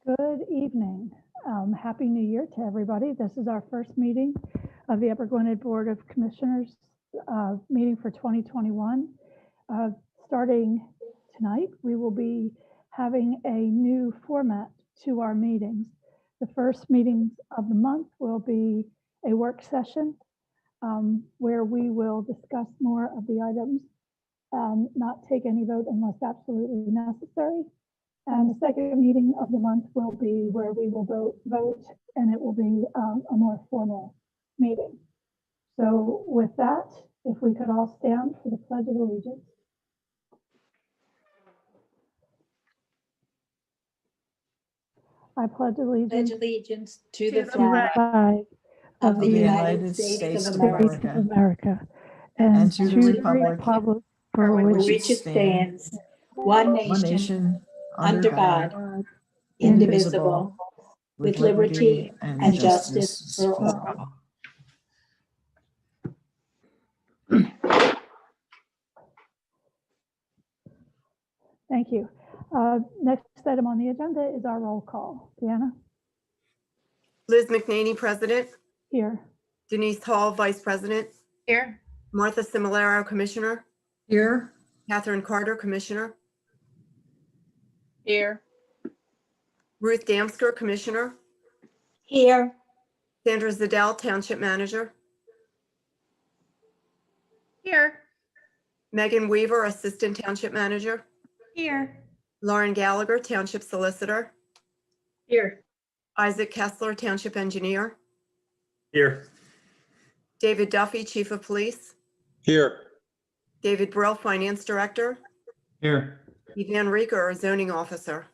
Good evening. Happy New Year to everybody. This is our first meeting of the Upper Gwynedd Board of Commissioners meeting for 2021. Starting tonight, we will be having a new format to our meetings. The first meetings of the month will be a work session where we will discuss more of the items and not take any vote unless absolutely necessary. And the second meeting of the month will be where we will vote, and it will be a more formal meeting. So with that, if we could all stand for the Pledge of Allegiance. I pledge allegiance to the flag of the United States of America and to the republic for which it stands, one nation, under God, indivisible, with liberty and justice for all. Thank you. Next item on the agenda is our roll call. Deanna? Liz McNaney, President. Here. Denise Hall, Vice President. Here. Martha Similaro, Commissioner. Here. Catherine Carter, Commissioner. Here. Ruth Damsker, Commissioner. Here. Sandra Zadell, Township Manager. Here. Megan Weaver, Assistant Township Manager. Here. Lauren Gallagher, Township Solicitor. Here. Isaac Kessler, Township Engineer. Here. David Duffy, Chief of Police. Here. David Brill, Finance Director. Here. Evan Rieger, Zoning Officer.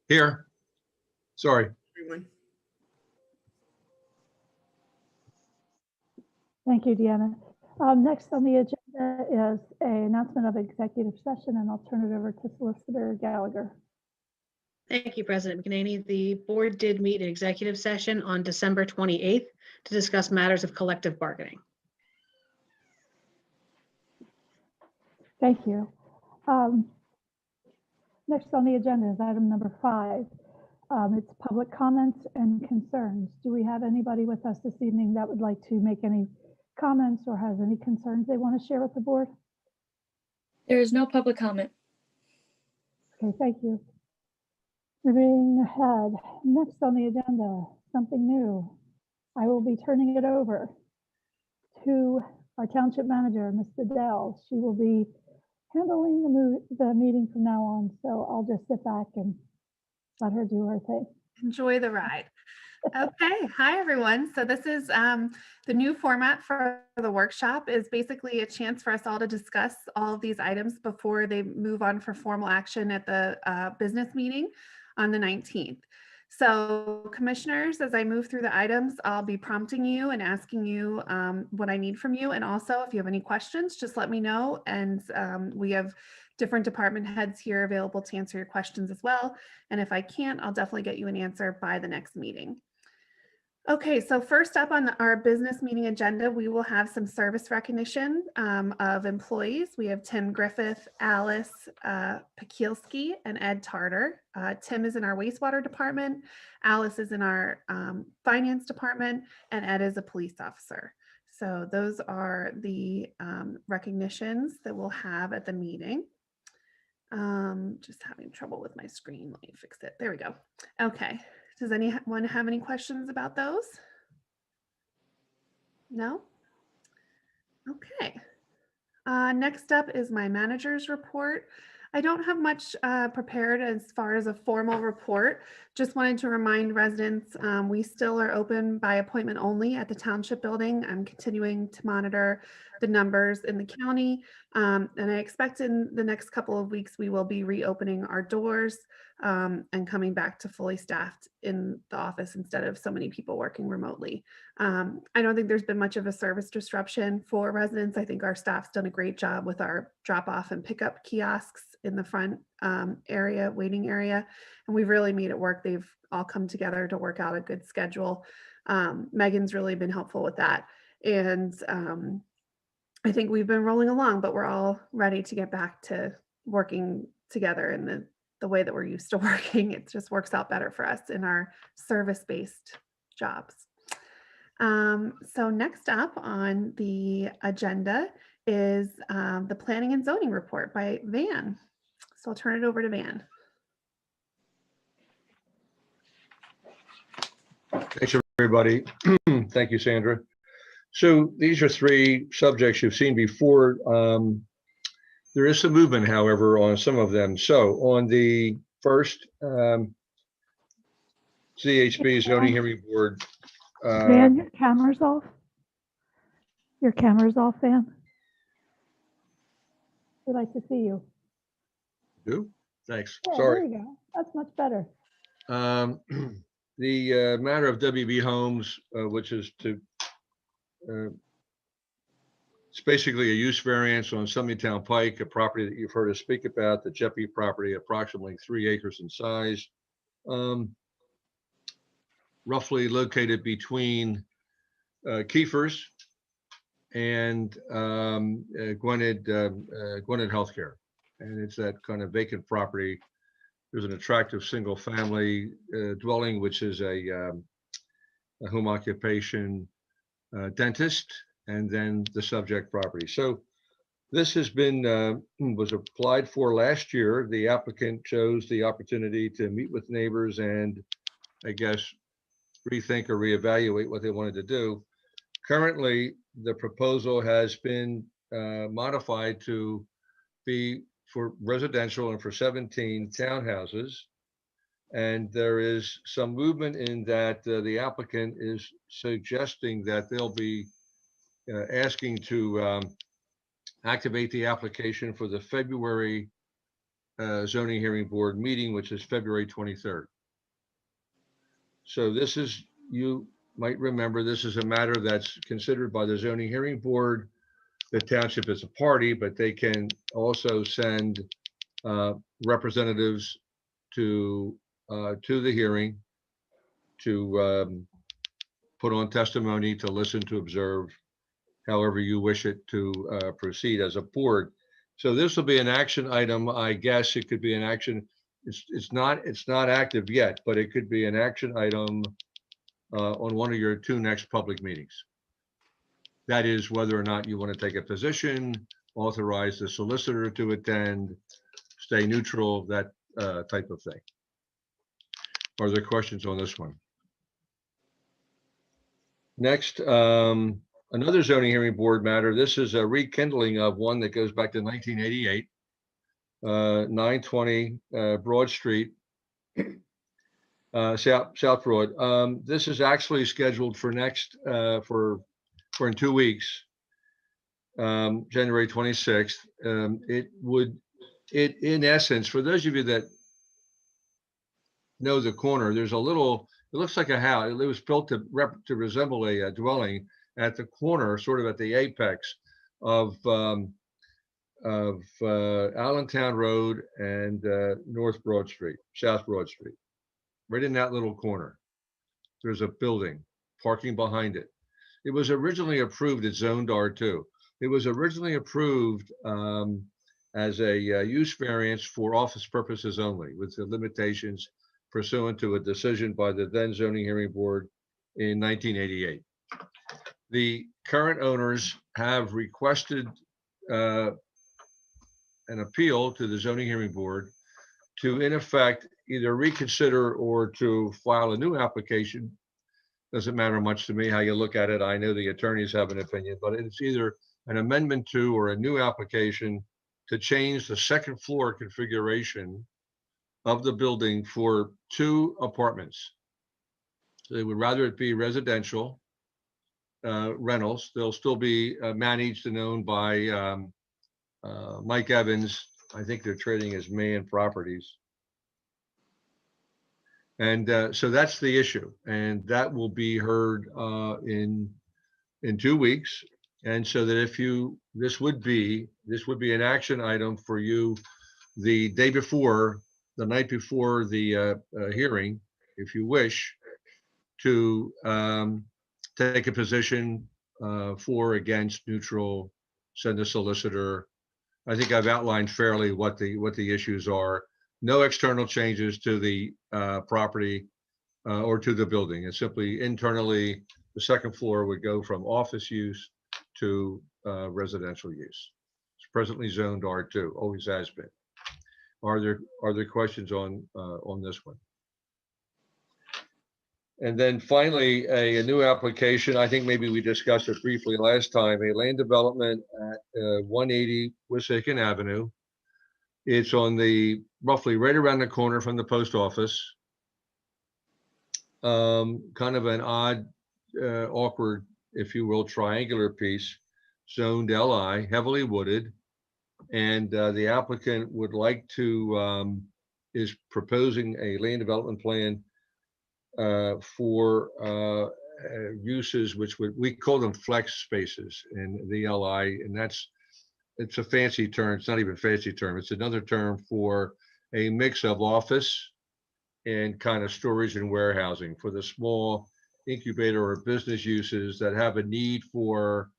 Here. Sorry. Everyone. Thank you, Deanna. Next on the agenda is an announcement of executive session, and I'll turn it over to Solicitor Gallagher. Thank you, President McNaney. The board did meet in executive session on December 28th to discuss matters of collective bargaining. Thank you. Next on the agenda is item number 5. It's public comments and concerns. Do we have anybody with us this evening that would like to make any comments or has any concerns they want to share with the board? There is no public comment. Okay, thank you. Moving ahead, next on the agenda, something new. I will be turning it over to our township manager, Ms. Zadell. She will be handling the meeting from now on, so I'll just sit back and let her do her thing. Enjoy the ride. Okay, hi everyone. So this is the new format for the workshop is basically a chance for us all to discuss all of these items before they move on for formal action at the business meeting on the 19th. So commissioners, as I move through the items, I'll be prompting you and asking you what I need from you. And also if you have any questions, just let me know. And we have different department heads here available to answer your questions as well. And if I can't, I'll definitely get you an answer by the next meeting. Okay, so first up on our business meeting agenda, we will have some service recognition of employees. We have Tim Griffith, Alice Pekielski, and Ed Tarter. Tim is in our wastewater department, Alice is in our finance department, and Ed is a police officer. So those are the recognitions that we'll have at the meeting. Just having trouble with my screen. Let me fix it. There we go. Okay. Does anyone have any questions about those? No? Okay. Next up is my manager's report. I don't have much prepared as far as a formal report. Just wanted to remind residents we still are open by appointment only at the township building. I'm continuing to monitor the numbers in the county, and I expect in the next couple of weeks we will be reopening our doors and coming back to fully staffed in the office instead of so many people working remotely. I don't think there's been much of a service disruption for residents. I think our staff's done a great job with our drop off and pickup kiosks in the front area, waiting area, and we've really made it work. They've all come together to work out a good schedule. Megan's really been helpful with that. And I think we've been rolling along, but we're all ready to get back to working together in the way that we're used to working. It just works out better for us in our service-based jobs. So next up on the agenda is the Planning and Zoning Report by Van. So I'll turn it over to Van. Thanks, everybody. Thank you, Sandra. So these are three subjects you've seen before. There is some movement, however, on some of them. So on the first CHB Zoning Hearing Board. Van, your camera's off. Your camera's off, Van. We'd like to see you. Thanks. Yeah, Sorry. there you go. That's much better. The matter of WB Homes, which is to, it's basically a use variance on Town Pike, a property that you've heard us speak about, the Jeppy property, approximately 3 acres in size, roughly located between Kiefer's and Gwynedd Healthcare. And it's that kind of vacant property. There's an attractive single family dwelling, which is a home occupation dentist, and then the subject property. So this has been, was applied for last year. The applicant chose the opportunity to meet with neighbors and I guess rethink or reevaluate what they wanted to do. Currently, the proposal has been modified to be for residential and for 17 townhouses. And there is some movement in that the applicant is suggesting that they'll be asking to activate the application for the February zoning hearing board meeting, which is February 23rd. So this is, you might remember, this is a matter that's considered by the zoning hearing board. The township is a party, but they can also send representatives to the hearing to put on testimony, to listen, to observe, however you wish it to proceed as a board. So this will be an action item. I guess it could be an action. It's not active yet, but it could be an action item on one of your 2 next public meetings. That is whether or not you want to take a position, authorize the solicitor to attend, stay neutral, that type of thing. Are there questions on this one? Next, another zoning hearing board matter. This is a rekindling of one that goes back to 1988, 920 Broad Street, South Broad. This is actually scheduled for next, for in 2 weeks, January 26th. It in essence, for those of you that know the corner, there's a little, it looks like a house. It was built to resemble a dwelling at the corner, sort of at the apex of Allentown Road and North Broad Street, South Broad Street. Right in that little corner, there's a building, parking behind it. It was originally approved, it's zoned R2. It was originally approved as a use variance for office purposes only, with the limitations pursuant to a decision by the then zoning hearing board in 1988. The current owners have requested an appeal to the zoning hearing board to, in effect, either reconsider or to file a new application. Doesn't matter much to me how you look at it. I know the attorneys have an opinion, but it's either an amendment to or a new application to change the second floor configuration of the building for 2 apartments. So they would rather it be residential rentals. They'll still be managed and owned by Mike Evans. I think they're trading as Mayan Properties. And so that's the issue, and that will be heard in 2 weeks. And so that if you, this would be an action item for you the day before, the night before the hearing, if you wish to take a position for, against, neutral, send a solicitor, I think I've outlined fairly what the issues are. No external changes to the property or to the building. It's simply internally, the second floor would go from office use to residential use. It's presently zoned R2, always has been. Are there questions on this one? And then finally, a new application. I think maybe we discussed it briefly last time, a land development at 180 Wissahickon Avenue. It's on the roughly right around the corner from the post office. Kind of an odd, awkward, if you will, triangular piece, zoned LI, heavily wooded. And the applicant would like to, is proposing a land development plan for uses which we call them flex spaces in the LI, and it's a fancy term. It's not even a fancy term. It's another term for a mix of office and kind of storage and warehousing for the small incubator or business uses that have a need for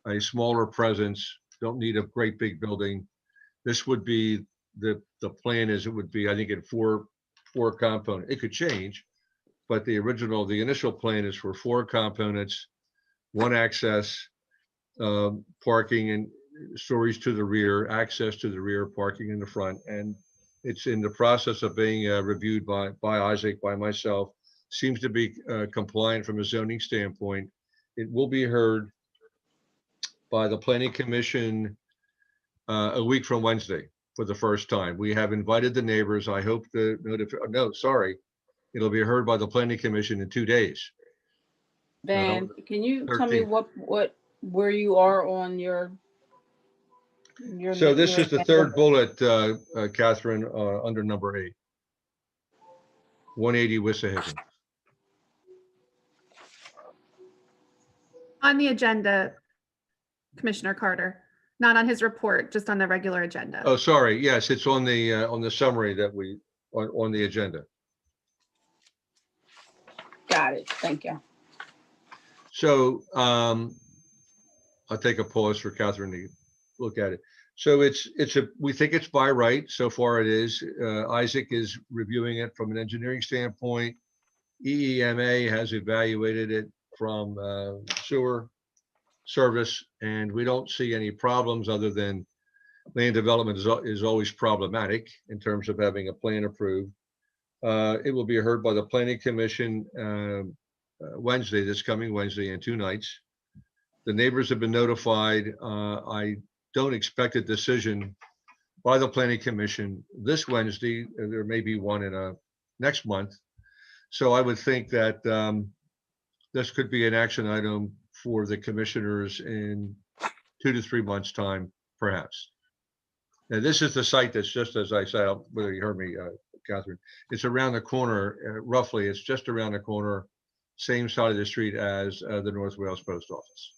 a smaller presence, don't need a great big building. This would be the plan is it would be, I think, in four components. It could change, but the initial plan is for 4 components, 1 access, parking and storage to the rear, access to the rear, parking in the front. And it's in the process of being reviewed by Isaac, by myself. Seems to be compliant from a zoning standpoint. It will be heard by the Planning Commission a week from Wednesday for the first time. We have invited the neighbors. I hope to it'll be heard by the Planning Commission in 2 days. Van, can you tell me 13th. where you are on your So this is the third bullet, Catherine, under number 8. 180 Wissahickon. On the agenda, Commissioner Carter, not on his report, just on the regular agenda. Oh, sorry. Yes, it's on the summary that we on the agenda. Got it. Thank you. So I'll take a pause for Catherine to look at it. So we think it's by right. So far it is. Isaac is reviewing it from an engineering standpoint. EEMA has evaluated it from sewer service, and we don't see any problems other than land development is always problematic in terms of having a plan approved. It will be heard by the Planning Commission Wednesday, this coming Wednesday, and 2 nights. The neighbors have been notified. I don't expect a decision by the Planning Commission this Wednesday. There may be one in next month. So I would think that this could be an action item for the commissioners in 2 to 3 months' time, perhaps. Now, this is the site that's just as I said, whether you heard me, Catherine, it's around the corner, roughly, it's just around the corner, same side of the street as the North Wales Post Office.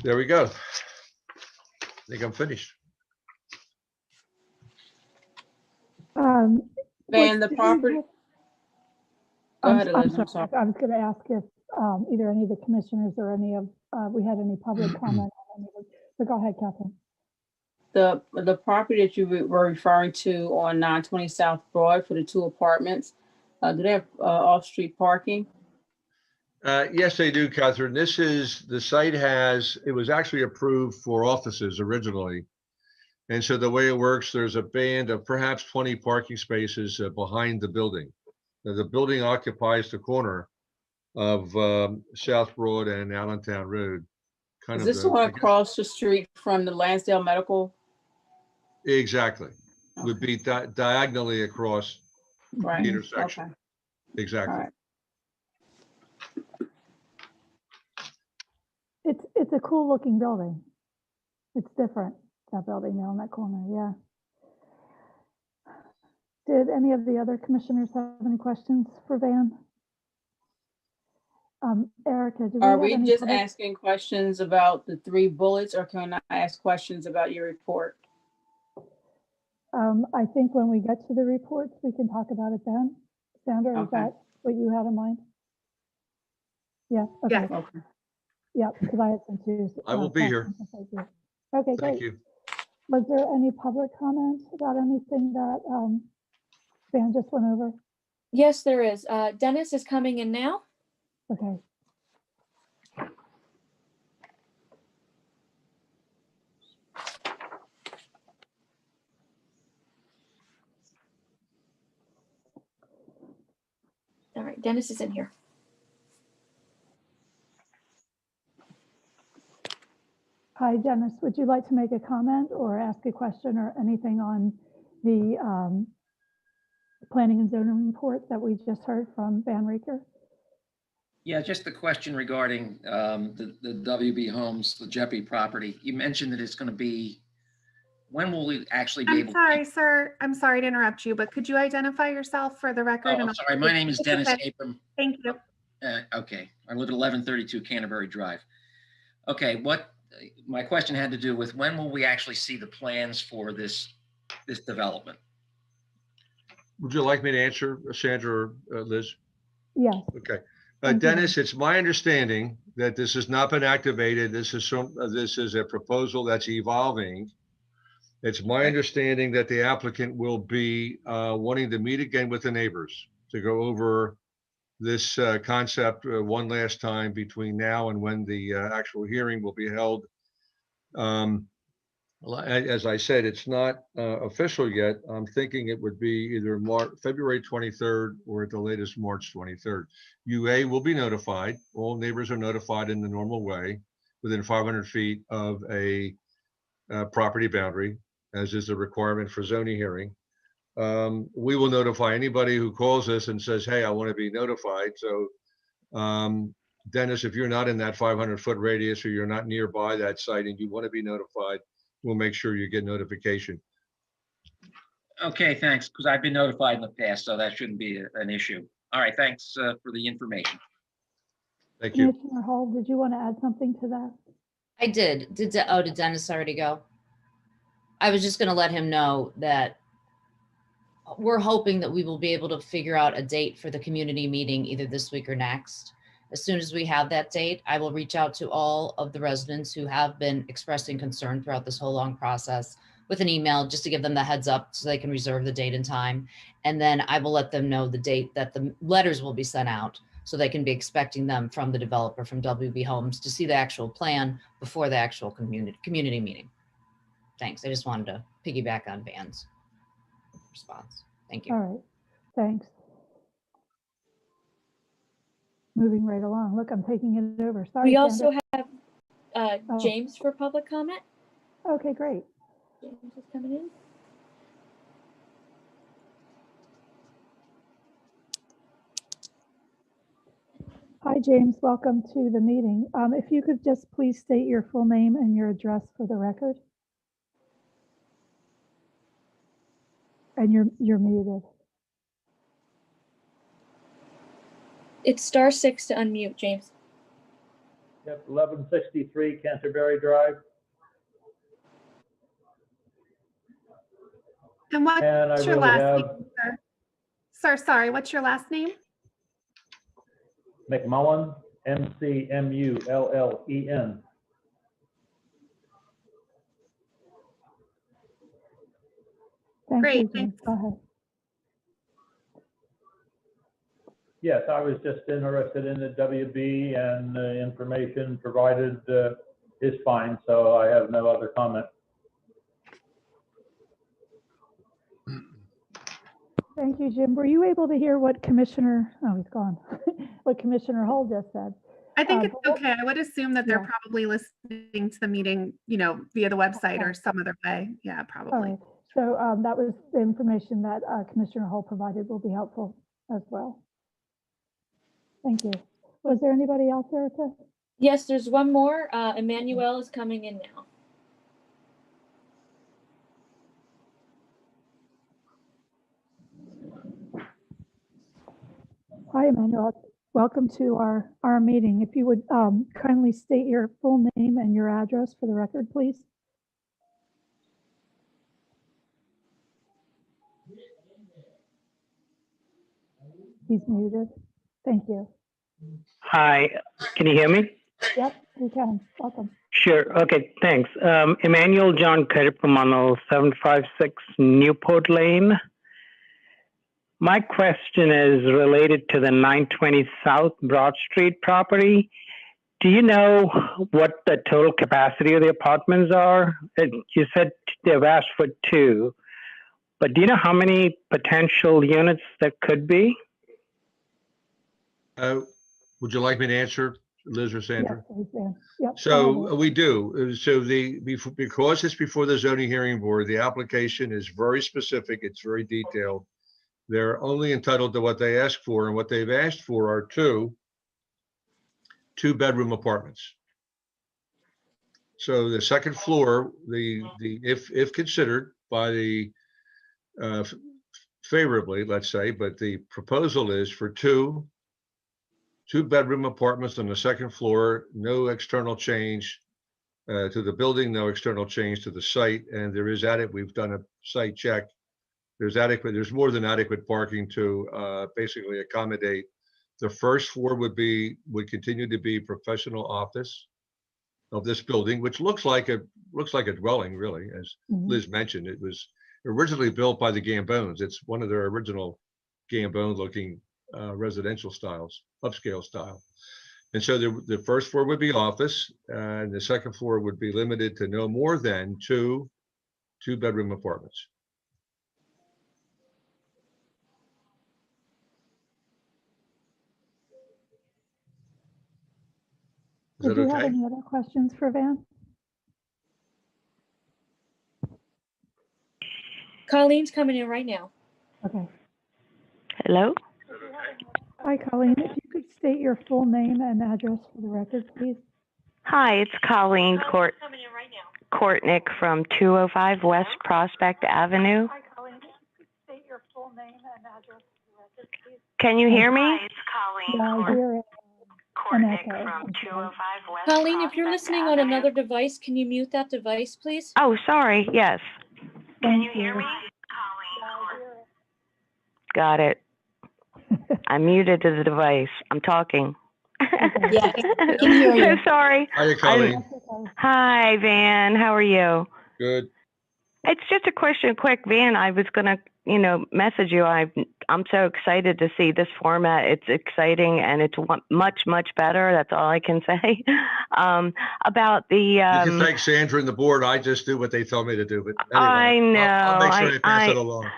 There we go. I think I'm finished. Van, the property. Go ahead, Elizabeth. I'm sorry. I was going to ask if either any of the commissioners or any of we had any public comment on any of it. So go ahead, Catherine. The property that you were referring to on 920 South Broad for the 2 apartments, do they have off-street parking? Yes, they do, Catherine. The site it was actually approved for offices originally. And so the way it works, there's a band of perhaps 20 parking spaces behind the building. Now, the building occupies the corner of South Broad and Allentown Road. Is this the one across the street from the Lansdale Medical? Exactly. Okay. Would be diagonally across Right. the intersection. Okay. Exactly. All right. It's a cool looking building. It's different, that building there on that corner, yeah. Did any of the other commissioners have any questions for Van? Erica, do we Are have we any just public- asking questions about the 3 bullets, or can I ask questions about your report? I think when we get to the reports, we can talk about it then. Sandra, is Okay. that what you had in mind? Yeah, okay. Yeah. Okay. Yeah, because I had some too. I will be here. Okay, Thank great. you. Was there any public comment about anything that Van just went over? Yes, there is. Dennis is coming in now. Okay. All right, Dennis is in here. Hi, Dennis. Would you like to make a comment or ask a question or anything on the planning and zoning report that we just heard from Van Raker? Yeah, just a question regarding the WB Homes, the Jeppy property. You mentioned that it's going to be, when will we actually be I'm able? sorry, sir. I'm sorry to interrupt you, but could you identify yourself for the record? Oh, and I'm I'll- sorry. My name is It's Dennis okay. Abram. Thank you. Okay, I live at 1132 Canterbury Drive. Okay, my question had to do with when will we actually see the plans for this development? Would you like me to answer, Sandra or Liz? Yes. Okay. Thank you. Dennis, it's my understanding that this has not been activated. This is a proposal that's evolving. It's my Okay. understanding that the applicant will be wanting to meet again with the neighbors to go over this concept one last time between now and when the actual hearing will be held. As I said, it's not official yet. I'm thinking it would be either February 23rd or at the latest March 23rd. UA will be notified. All neighbors are notified in the normal way within 500 feet of a property boundary, as is the requirement for zoning hearing. We will notify anybody who calls us and says, hey, I want to be notified. So Dennis, if you're not in that 500-foot radius or you're not nearby that site and you want to be notified, we'll make sure you get notification. Okay, thanks, because I've been notified in the past, so that shouldn't be an issue. All right, thanks for the information. Thank you. Commissioner Hall, did you want to add something to that? I did. Did Dennis already go? I was just going to let him know that we're hoping that we will be able to figure out a date for the community meeting either this week or next. As soon as we have that date, I will reach out to all of the residents who have been expressing concern throughout this whole long process with an email just to give them the heads up so they can reserve the date and time. And then I will let them know the date that the letters will be sent out so they can be expecting them from the developer, from WB Homes, to see the actual plan before the actual community meeting. Thanks. I just wanted to piggyback on Van's response. Thank you. All right, thanks. Moving right along. Look, I'm taking it over. Sorry. We also Sandra. have James for public comment. Okay, great. James is coming in. Hi, James. Welcome to the meeting. If you could just please state your full name and your address for the record. And you're muted. It's *6 to unmute, James. Yep, 1163 Canterbury Drive. And what's And I your really last have name, sir? Sir, sorry, what's your last name? McMullen, McMullen. Thank Great, you, James. thanks. Go ahead. Yes, I was just interested in the WB, and the information provided is fine, so I have no other comment. Thank you, Jim. Were you able to hear what Commissioner, oh, he's gone, what Commissioner Hull just said? I think it's but what- okay. I would assume that they're Yeah. probably listening to the meeting, via the website Okay. or some other way. Yeah, All probably. right. So that was the information that Commissioner Hull provided will be helpful as well. Thank you. Was there anybody else, Erica? Yes, there's one more. Emmanuel is coming in now. Hi, Emmanuel. Welcome to our meeting. If you would kindly state your full name and your address for the record, please. He's muted. Thank you. Hi, can you hear me? Yep, we can. Welcome. Sure. Okay, thanks. Emmanuel John Caripamano, 756 Newport Lane. My question is related to the 920 South Broad Street property. Do you know what the total capacity of the apartments are? You said they've asked for 2, but do you know how many potential units there could be? Would you like me to answer, Liz or Sandra? Yes, please, Dan. Yep, go So ahead. we do. So because it's before the zoning hearing board, the application is very specific. It's very detailed. They're only entitled to what they ask for, and what they've asked for are 2 2-bedroom apartments. So the second floor, if considered by the favorably, let's say, but the proposal is for 2-bedroom apartments on the second floor, no external change to the building, no external change to the site, and there is we've done a site check. There's more than adequate parking to basically accommodate. The first floor would continue to be professional office of this building, which looks like a dwelling, really, as Liz mentioned. It was originally built by the Gambones. It's one of their original Gambone-looking residential styles, upscale style. And so the first floor would be office, and the second floor would be limited to no more than 2-bedroom apartments. Is Did that you have okay? any other questions for Van? Colleen's coming in right now. Okay. Hello? Hi, Colleen. If you could state your full name and address for the record, please. Hi, it's Colleen Courtnick from 205 West Prospect Avenue. Hi, Colleen. If you could state your full name and address for the record, please. Can you hear me? Yeah, I hear it. An echo. Colleen, if you're listening on another device, can you mute that device, please? Oh, sorry. Yes. Can you hear me? Got it. I'm muted to the device. I'm talking. Yeah, can hear you. So sorry. Hi, Colleen. Hi, Van. How are you? Good. It's just a question, quick, Van. I was gonna, message you. I'm so excited to see this format. It's exciting and it's much better. That's all I can say. About the. You can thank Sandra and the board. I just do what they tell me to do. But anyway, I know. I'll make sure I pass it along.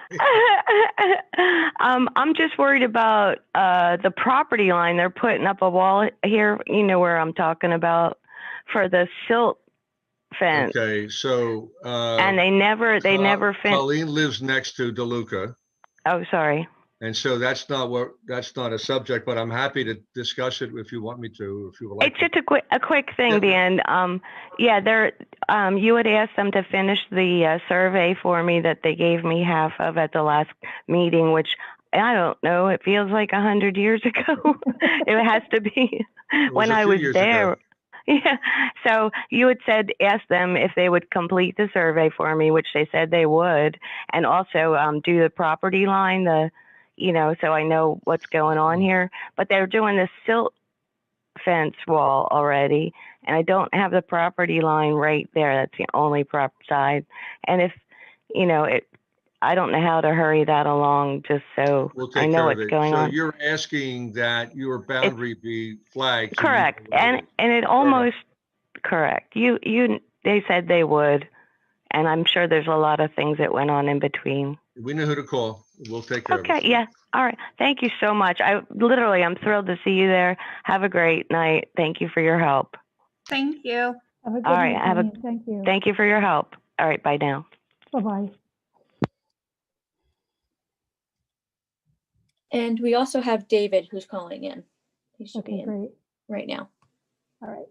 I'm just worried about the property line. They're putting up a wall here. You know where I'm talking about for the silt fence. Okay, so. And they never fence. Colleen lives next to DeLuca. Oh, sorry. And so that's not a subject, but I'm happy to discuss it if you want me to, if you would like. It's just a quick thing, Dan. Yeah, you had asked them to finish the survey for me that they gave me half of at the last meeting, which I don't know. It feels like 100 years ago. It has to be when I was there. Ago. Yeah. So you had said, ask them if they would complete the survey for me, which they said they would, and also do the property line, so I know what's going on here. But they're doing the silt fence wall already, and I don't have the property line right there. That's the only prop side. And if, I don't know how to hurry that along just so I know what's going on. So you're asking that your boundary be flagged. Correct. And it almost correct. They said they would, and I'm sure there's a lot of things that went on in between. We know who to call. We'll take care of it. Okay, yeah. All right. Thank you so much. I'm thrilled to see you there. Have a great night. Thank you for your help. Thank you. Have a good All right. night, thank you. Thank you for your help. All right. Bye now. Bye-bye. And we also have David who's calling in. He should be in Great. right now. All right.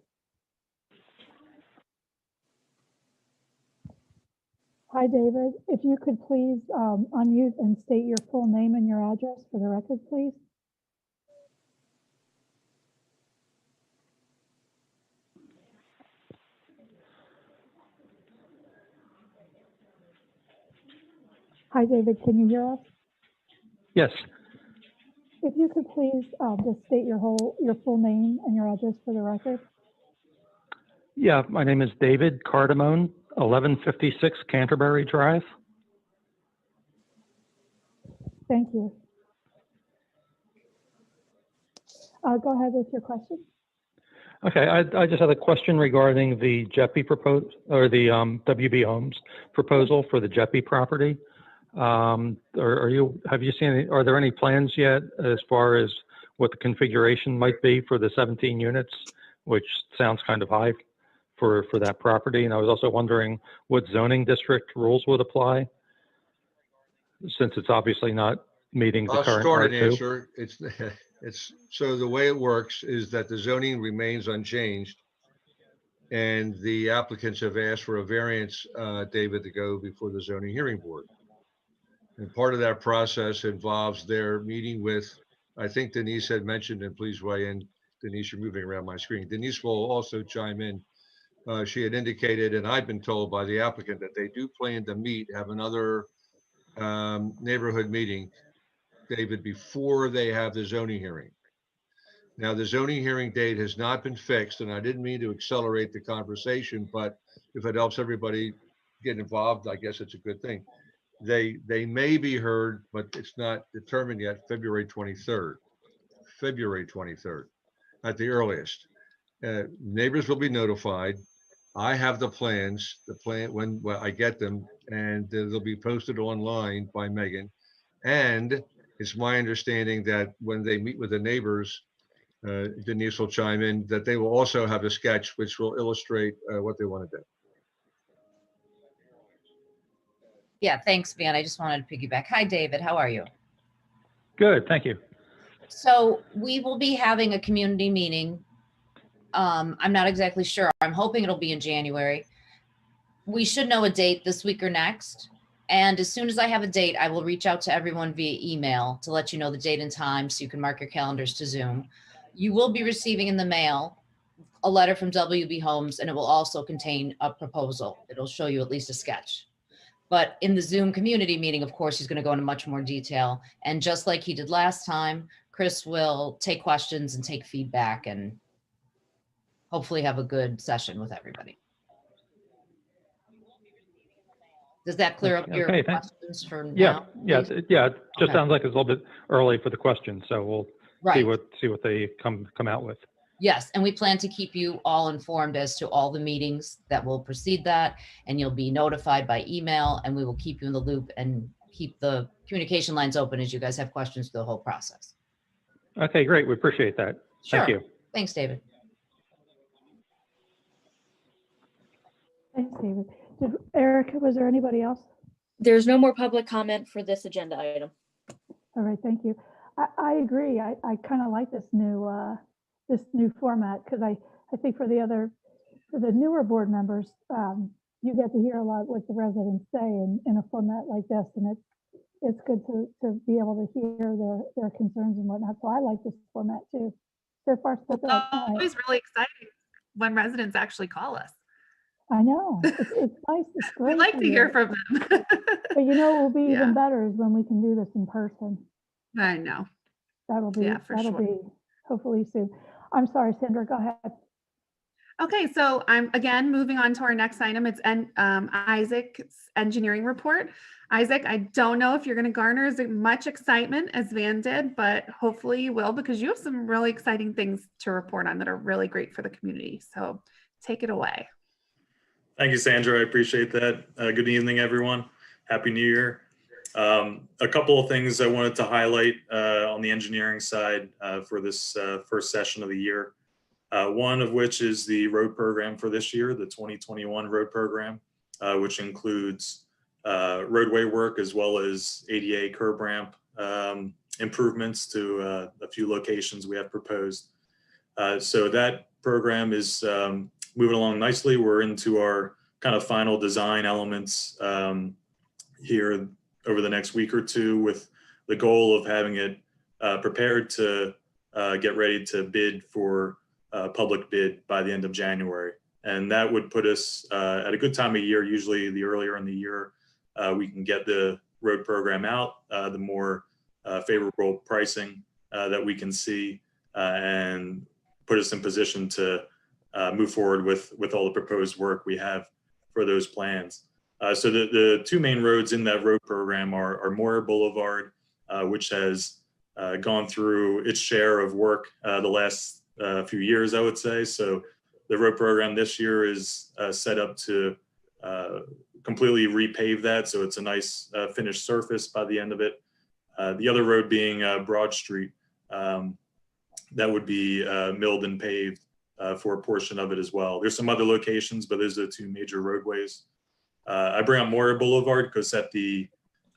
Hi, David. If you could please unmute and state your full name and your address for the record, please. Hi, David. Can you hear us? Yes. If you could please just state your full name and your address for the record. Yeah, my name is David Cardamone, 1156 Canterbury Drive. Thank you. Go ahead with your question. Okay, I just had a question regarding the JEPI proposal, or the WB Homes proposal for the JEPI property. Have you seen, are there any plans yet as far as what the configuration might be for the 17 units, which sounds kind of high for that property? And I was also wondering what zoning district rules would apply, since it's obviously not meeting the I'll current start an R2. answer. It's so the way it works is that the zoning remains unchanged. And the applicants have asked for a variance, David, to go before the zoning hearing board. And part of that process involves their meeting with, I think Denise had mentioned, and please weigh in, Denise, you're moving around my screen. Denise will also chime in. She had indicated, and I've been told by the applicant, that they do plan to have another neighborhood meeting, David, before they have the zoning hearing. Now, the zoning hearing date has not been fixed, and I didn't mean to accelerate the conversation, but if it helps everybody get involved, I guess it's a good thing. They may be heard, but it's not determined yet, February 23rd. February 23rd at the earliest. Neighbors will be notified. I have the plans, when I get them, and they'll be posted online by Megan. And it's my understanding that when they meet with the neighbors, Denise will chime in, that they will also have a sketch which will illustrate what they want to do. Yeah, thanks, Van. I just wanted to piggyback. Hi, David. How are you? Good, thank you. So we will be having a community meeting. I'm not exactly sure. I'm hoping it'll be in January. We should know a date this week or next. And as soon as I have a date, I will reach out to everyone via email to let you know the date and time so you can mark your calendars to Zoom. You will be receiving in the mail a letter from WB Homes, and it will also contain a proposal. It'll show you at least a sketch. But in the Zoom community meeting, of course, he's going to go into much more detail. And just like he did last time, Chris will take questions and take feedback and hopefully have a good session with everybody. Does that clear up your questions for now? Yeah. It just sounds like it's a little bit early for the questions, so we'll see what they come out with. Yes, and we plan to keep you all informed as to all the meetings that will precede that, and you'll be notified by email, and we will keep you in the loop and keep the communication lines open as you guys have questions through the whole process. Okay, great. We appreciate that. Sure. Thank you. Thanks, David. Thanks, David. Erica, was there anybody else? There's no more public comment for this agenda item. All right, thank you. I agree. I kind of like this new format, because I think for the newer board members, you get to hear a lot what the residents say in a format like this, and it's good to be able to hear their concerns and whatnot. So I like this format too. So far, so good. It's always really exciting when residents actually call us. I know. It's nice. It's great. We like to hear from them. But it will be even better is when we can do this in person. I know. That'll be be hopefully soon. I'm sorry, Sandra, go ahead. Okay, so I'm again moving on to our next item. It's Isaac's engineering report. Isaac, I don't know if you're going to garner as much excitement as Van did, but hopefully you will, because you have some really exciting things to report on that are really great for the community. So take it away. Thank you, Sandra. I appreciate that. Good evening, everyone. Happy New Year. A couple of things I wanted to highlight on the engineering side for this first session of the year. One of which is the road program for this year, the 2021 road program, which includes roadway work as well as ADA curb ramp improvements to a few locations we have proposed. So that program is moving along nicely. We're into our kind of final design elements here over the next week or two, with the goal of having it prepared to get ready to bid for public bid by the end of January. And that would put us at a good time of year. Usually the earlier in the year we can get the road program out, the more favorable pricing that we can see, and put us in position to move forward with all the proposed work we have for those plans. So the two main roads in that road program are Moyer Boulevard, which has gone through its share of work the last few years, I would say. So the road program this year is set up to completely repave that. So it's a nice finished surface by the end of it. The other road being Broad Street, that would be milled and paved for a portion of it as well. There's some other locations, but those are the two major roadways. I bring up Moyer Boulevard because at the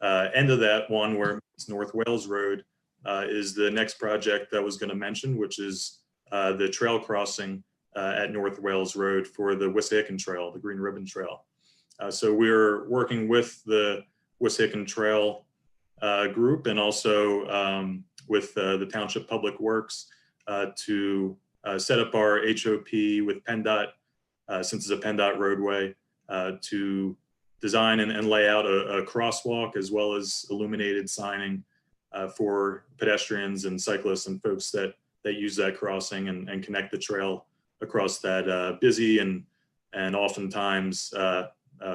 end of that one where it's North Wales Road is the next project that I was going to mention, which is the trail crossing at North Wales Road for the Wissahickon Trail, the Green Ribbon Trail. So we're working with the Wissahickon Trail group and also with the Township Public Works to set up our HOP with PennDOT, since it's a PennDOT roadway, to design and lay out a crosswalk as well as illuminated signing for pedestrians and cyclists and folks that use that crossing and connect the trail across that busy and oftentimes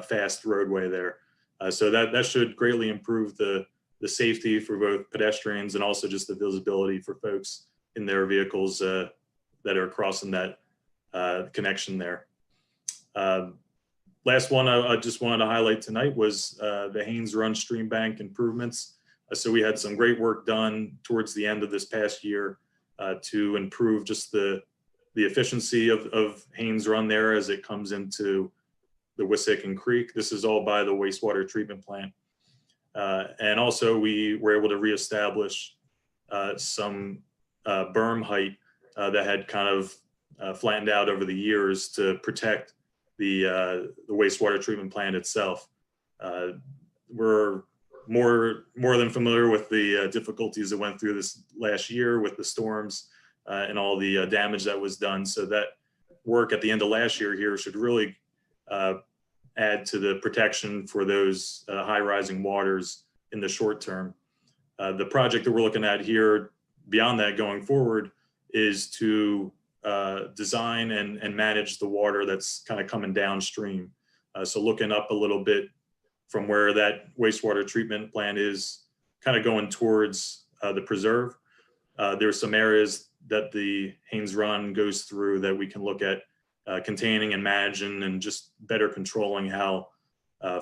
fast roadway there. So that should greatly improve the safety for both pedestrians and also just the visibility for folks in their vehicles that are crossing that connection there. Last one I just wanted to highlight tonight was the Haynes Run Stream Bank improvements. So we had some great work done towards the end of this past year to improve just the efficiency of Haynes Run there as it comes into the Wissahickon Creek. This is all by the wastewater treatment plant. And also we were able to reestablish some berm height that had kind of flattened out over the years to protect the wastewater treatment plant itself. We're more than familiar with the difficulties that went through this last year with the storms and all the damage that was done. So that work at the end of last year here should really add to the protection for those high rising waters in the short term. The project that we're looking at here beyond that going forward is to design and manage the water that's kind of coming downstream. So looking up a little bit from where that wastewater treatment plant is, kind of going towards the preserve. There's some areas that the Haynes Run goes through that we can look at containing and managing and just better controlling how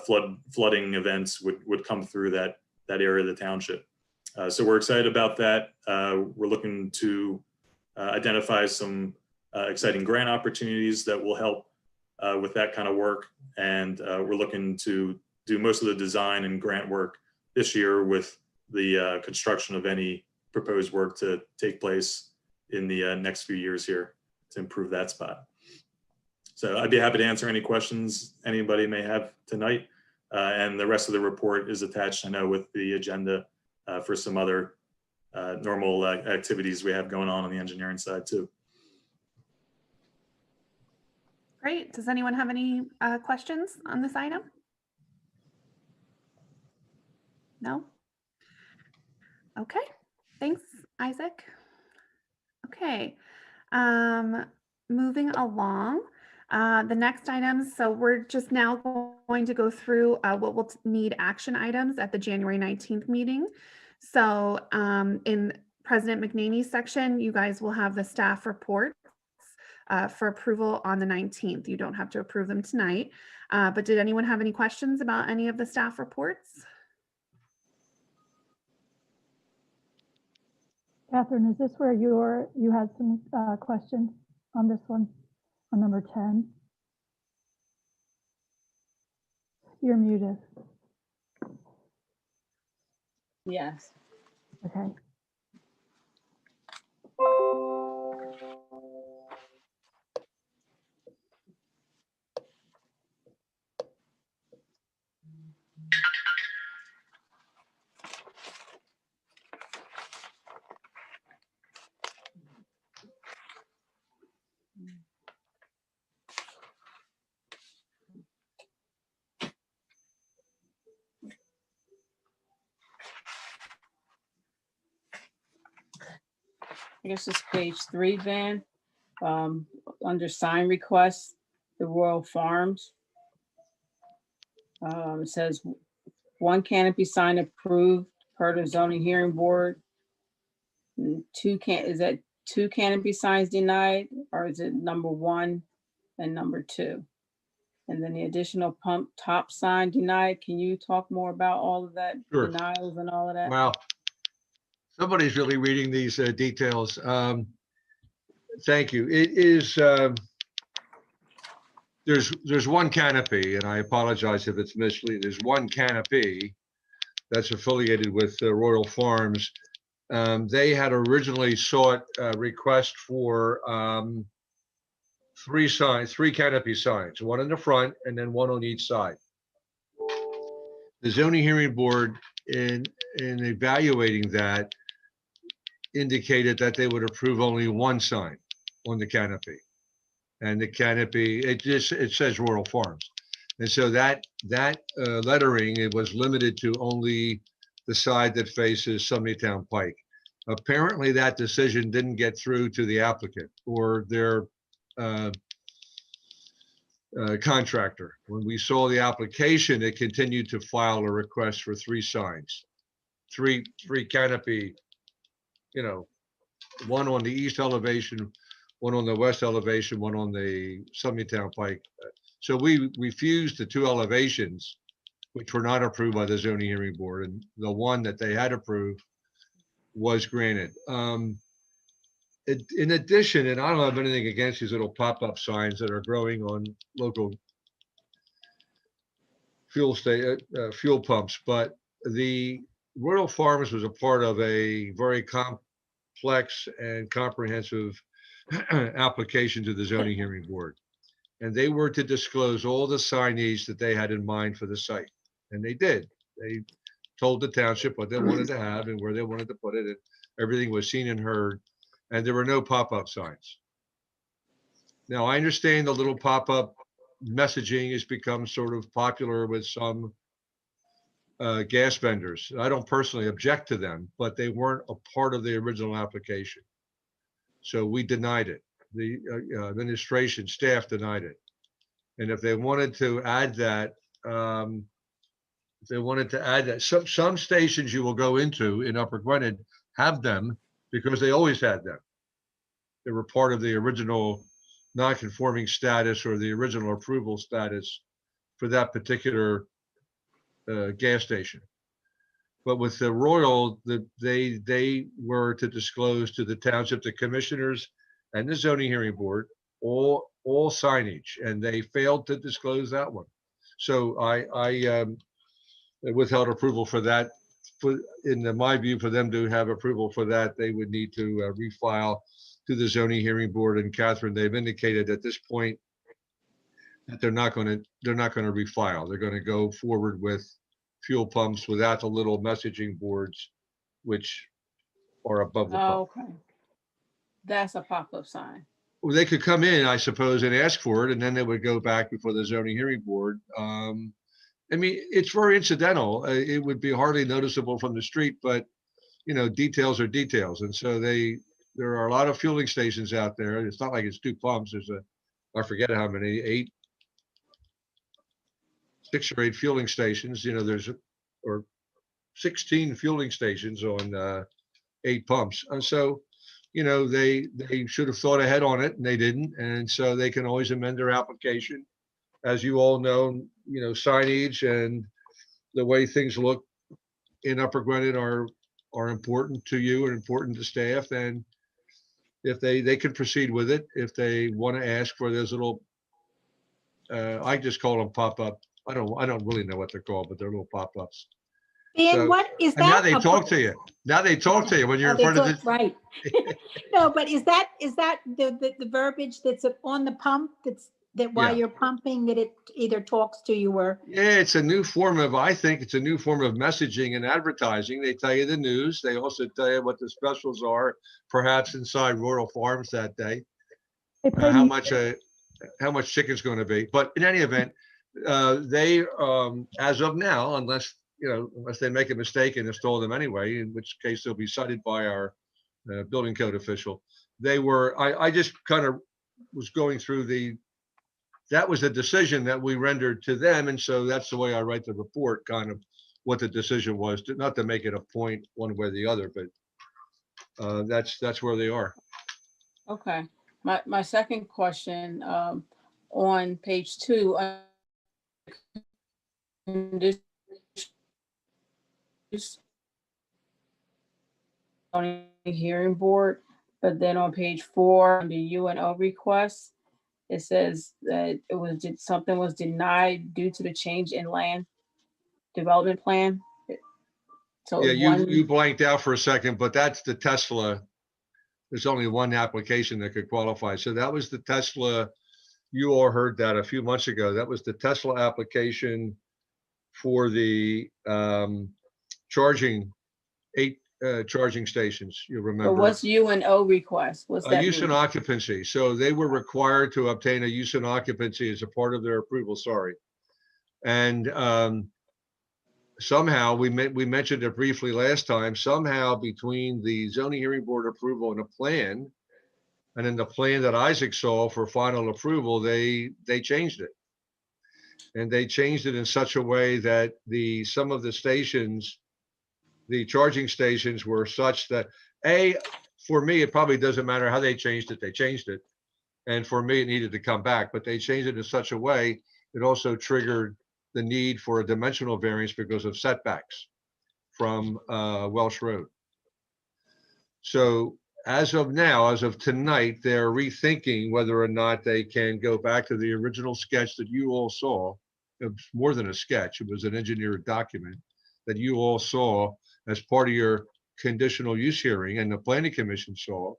flooding events would come through that area of the township. So we're excited about that. We're looking to identify some exciting grant opportunities that will help with that kind of work. And we're looking to do most of the design and grant work this year with the construction of any proposed work to take place in the next few years here to improve that spot. So I'd be happy to answer any questions anybody may have tonight. And the rest of the report is attached, I know, with the agenda for some other normal activities we have going on the engineering side too. Great. Does anyone have any questions on this item? No? Okay. Thanks, Isaac. Okay. Moving along. The next items, so we're just now going to go through what we'll need action items at the January 19th meeting. So in President McNaney's section, you guys will have the staff reports for approval on the 19th. You don't have to approve them tonight, but did anyone have any questions about any of the staff reports? Catherine, is this where you had some questions on this one, on number 10? You're muted. Yes. Okay. I guess it's page 3, Van. under sign requests, the Royal Farms. It says one canopy sign approved per the zoning hearing board. And is that two canopy signs denied, or is it number one and number two? And then the additional pump top sign denied. Can you talk more about all of that? Sure. Denials and all of that? Wow. Somebody's really reading these details. Thank you. It is, there's one canopy, and I apologize if it's misleading. There's one canopy that's affiliated with Royal Farms. They had originally sought a request for three canopy signs, one in the front and then one on each side. The zoning hearing board, in evaluating that, indicated that they would approve only one sign on the canopy. And the canopy, it says Royal Farms. And so that lettering, it was limited to only the side that faces Summit-Town Pike. Apparently that decision didn't get through to the applicant or their contractor. When we saw the application, it continued to file a request for three signs, three canopy, you know, one on the east elevation, one on the west elevation, one on the Summit-Town Pike. So we refused the two elevations, which were not approved by the zoning hearing board, and the one that they had approved was granted. In addition, and I don't have anything against these little pop-up signs that are growing on local fuel pumps, but the Royal Farms was a part of a very complex and comprehensive application to the zoning hearing board. And they were to disclose all the signage that they had in mind for the site. And they did. They told the township what they wanted to have and where they wanted to put it. And everything was seen and heard. And there were no pop-up signs. Now, I understand the little pop-up messaging has become sort of popular with some gas vendors. I don't personally object to them, but they weren't a part of the original application. So we denied it. The administration staff denied it. And if they wanted to add that, some stations you will go into in Upper Gwynedd have them because they always had them. They were part of the original non-conforming status or the original approval status for that particular gas station. But with the Royal, they were to disclose to the township, the commissioners and the zoning hearing board, all signage, and they failed to disclose that one. So I withheld approval for that. In my view, for them to have approval for that, they would need to refile to the zoning hearing board. And Catherine, they've indicated at this point that they're not going to refile. They're going to go forward with fuel pumps without the little messaging boards, which are above the pump. Okay. That's a pop-up sign. Well, they could come in, I suppose, and ask for it, and then they would go back before the zoning hearing board. I mean, it's very incidental. It would be hardly noticeable from the street, but you know, details are details. And so there are a lot of fueling stations out there. It's not like it's two pumps. There's I forget how many, 6 or 8 fueling stations. You know, or 16 fueling stations on 8 pumps. And so, you know, they should have thought ahead on it, and they didn't. And so they can always amend their application. As you all know, you know, signage and the way things look in Upper Gwynedd are important to you and important to staff. And if they can proceed with it, if they want to ask for those little, I just call them pop-up. I don't really know what they're called, but they're little pop-ups. And what is that? And now they talk to you. Now they talk to you when you're in front of this. Right. No, but is that the verbiage that's on the pump that while you're pumping, that it either talks to you or? Yeah, it's a new form of, I think it's a new form of messaging and advertising. They tell you the news. They also tell you what the specials are, perhaps inside Royal Farms that day. How much chicken's going to be. But in any event, they, as of now, unless they make a mistake and install them anyway, in which case they'll be cited by our building code official. They were, I just kind of was going through that was the decision that we rendered to them. And so that's the way I write the report, kind of what the decision was, not to make it a point one way or the other, but that's where they are. Okay. My second question, on page 2, hearing board, but then on page 4, under UNO requests, it says that something was denied due to the change in land development plan. So Yeah, you blanked out for a second, but that's the Tesla. There's only one application that could qualify. So that was the Tesla. You all heard that a few months ago. That was the Tesla application for the charging, 8 charging stations. You remember? But what's UNO request? What's that Use and mean? occupancy. So they were required to obtain a use and occupancy as a part of their approval. Sorry. And somehow we mentioned it briefly last time. Somehow between the zoning hearing board approval and a plan, and in the plan that Isaac saw for final approval, they changed it. And they changed it in such a way that some of the stations, the charging stations, were such that for me, it probably doesn't matter how they changed it. They changed it. And for me, it needed to come back, but they changed it in such a way it also triggered the need for a dimensional variance because of setbacks from Welsh Road. So as of now, as of tonight, they're rethinking whether or not they can go back to the original sketch that you all saw. It was more than a sketch. It was an engineered document that you all saw as part of your conditional use hearing, and the planning commission saw.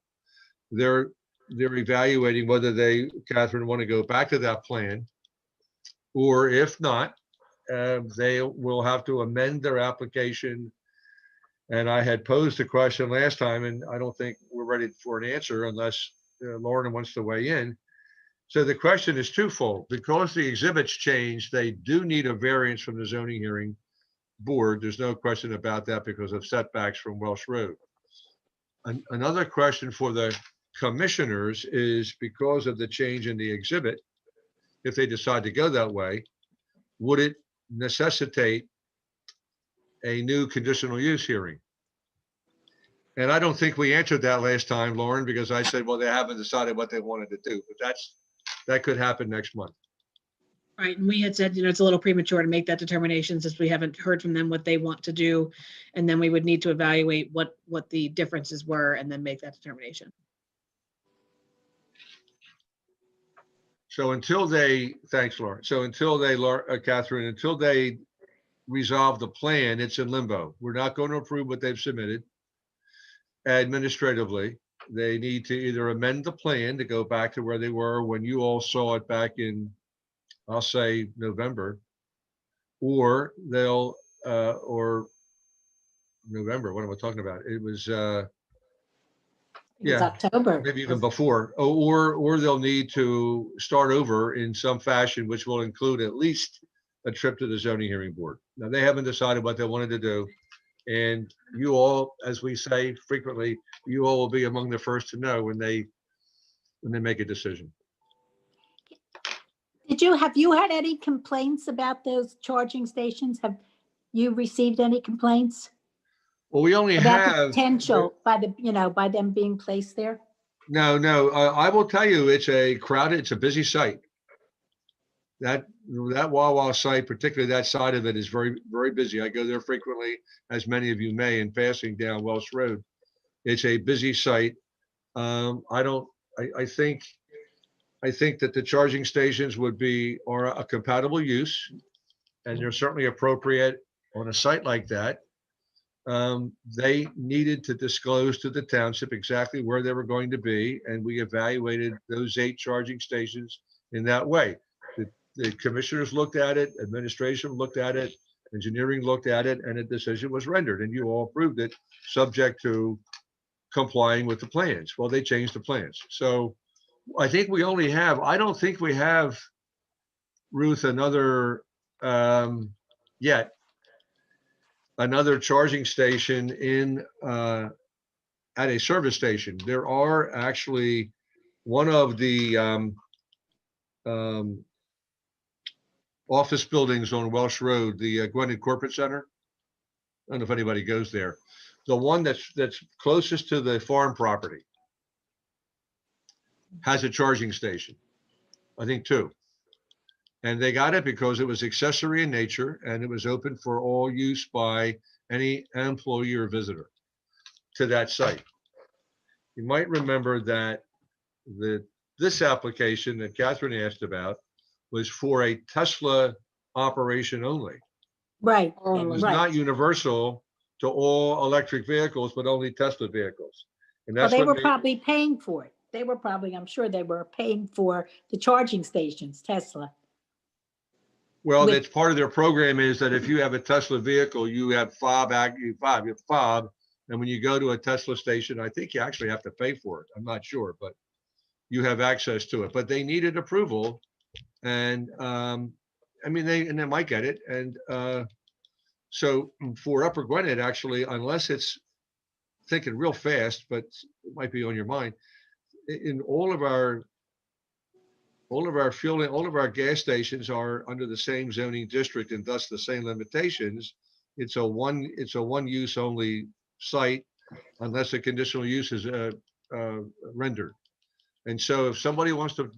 They're evaluating whether they, Catherine, want to go back to that plan, or if not, they will have to amend their application. And I had posed a question last time, and I don't think we're ready for an answer unless Lauren wants to weigh in. So the question is twofold. Because the exhibits changed, they do need a variance from the zoning hearing board. There's no question about that because of setbacks from Welsh Road. Another question for the commissioners is, because of the change in the exhibit, if they decide to go that way, would it necessitate a new conditional use hearing? And I don't think we answered that last time, Lauren, because I said, well, they haven't decided what they wanted to do, but that could happen next month. Right, and we had said, it's a little premature to make that determination since we haven't heard from them what they want to do. And then we would need to evaluate what the differences were and then make that determination. So until they, thanks, Lauren. So until they, Catherine, until they resolve the plan, it's in limbo. We're not going to approve what they've submitted administratively. They need to either amend the plan to go back to where they were when you all saw it back in, I'll say, November, or they'll, or November, what am I talking about? It was, It's October. maybe even before, or they'll need to start over in some fashion, which will include at least a trip to the zoning hearing board. Now, they haven't decided what they wanted to do. And you all, as we say frequently, you all will be among the first to know when they make a decision. Have you had any complaints about those charging stations? Have you received any complaints? Well, we only About the have potential by them being placed there? No. I will tell you, it's a crowded, it's a busy site. That Wawa site, particularly that side of it, is very, very busy. I go there frequently, as many of you may, in passing down Welsh Road. It's a busy site. I think that the charging stations are a compatible use, and they're certainly appropriate on a site like that. They needed to disclose to the township exactly where they were going to be, and we evaluated those 8 charging stations in that way. The commissioners looked at it, administration looked at it, engineering looked at it, and a decision was rendered, and you all approved it, subject to complying with the plans. Well, they changed the plans. So I think we only have, I don't think we have, Ruth, another another charging station in at a service station. There are actually one of the office buildings on Welsh Road, the Gwynedd Corporate Center. I don't know if anybody goes there. The one that's closest to the farm property has a charging station. I think 2. And they got it because it was accessory in nature and it was open for all use by any employee or visitor to that site. You might remember that this application that Catherine asked about was for a Tesla operation only. Right, It was right. not universal to all electric vehicles, but only Tesla vehicles. And Well, that's they what were made, probably paying for it. They were probably, I'm sure they were paying for the charging stations, Tesla. well, with- that's part of their program is that if you have a Tesla vehicle, you have fob, you have fob. And when you go to a Tesla station, I think you actually have to pay for it. I'm not sure, but you have access to it. But they needed approval. And I mean, they might get it. And so for Upper Gwynedd, actually, unless it's thinking real fast, but it might be on your mind, in all of our fueling, all of our gas stations are under the same zoning district and thus the same limitations. It's a one use only site unless a conditional use is rendered. And so if somebody wants to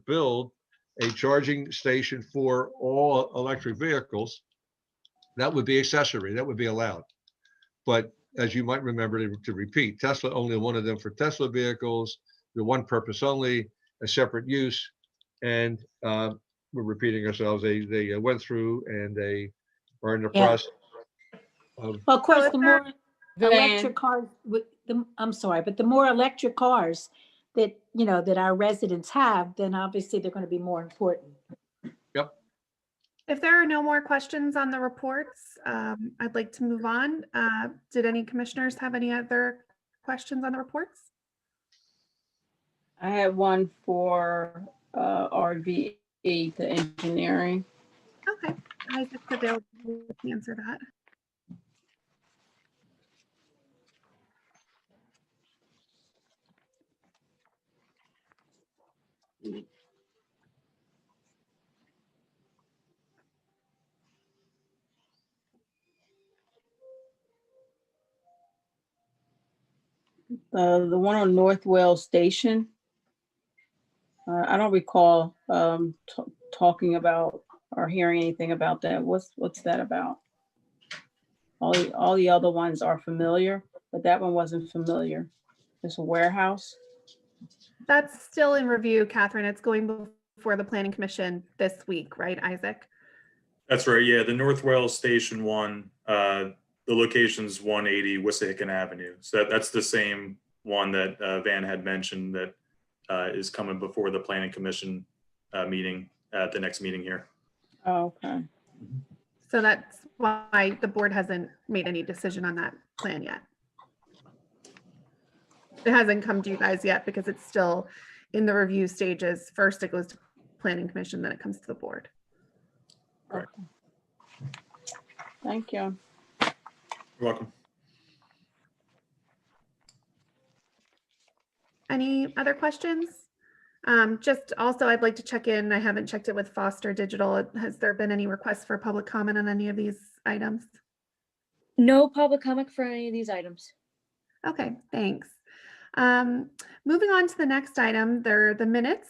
build a charging station for all electric vehicles, that would be accessory, that would be allowed. But as you might remember, to repeat, Tesla only wanted them for Tesla vehicles, the one purpose only, a separate use. And we're repeating ourselves. They went through and they are in the process of. Well, of course, the more Van. electric cars, I'm sorry, but the more electric cars that, that our residents have, then obviously they're going to be more important. Yep. If there are no more questions on the reports, I'd like to move on. Did any commissioners have any other questions on the reports? I had one for RVE, the engineering. Okay, Isaac's available to answer that. The one on North Wales Station. I don't recall talking about or hearing anything about that. What's that about? All the other ones are familiar, but that one wasn't familiar. It's a warehouse. That's still in review, Catherine. It's going before the Planning Commission this week, right, Isaac? That's right. Yeah, the North Wales Station one, the location's 180 Wissahickon Avenue. So that's the same one that Van had mentioned that is coming before the Planning Commission meeting at the next meeting here. Oh, okay. So that's why the board hasn't made any decision on that plan yet. It hasn't come to you guys yet because it's still in the review stages. First it goes to Planning Commission, then it comes to the board. Right. Thank you. You're welcome. Any other questions? Just also, I'd like to check in. I haven't checked it with Foster Digital. Has there been any requests for public comment on any of these items? No public comment for any of these items. Okay, thanks. Moving on to the next item, they're the minutes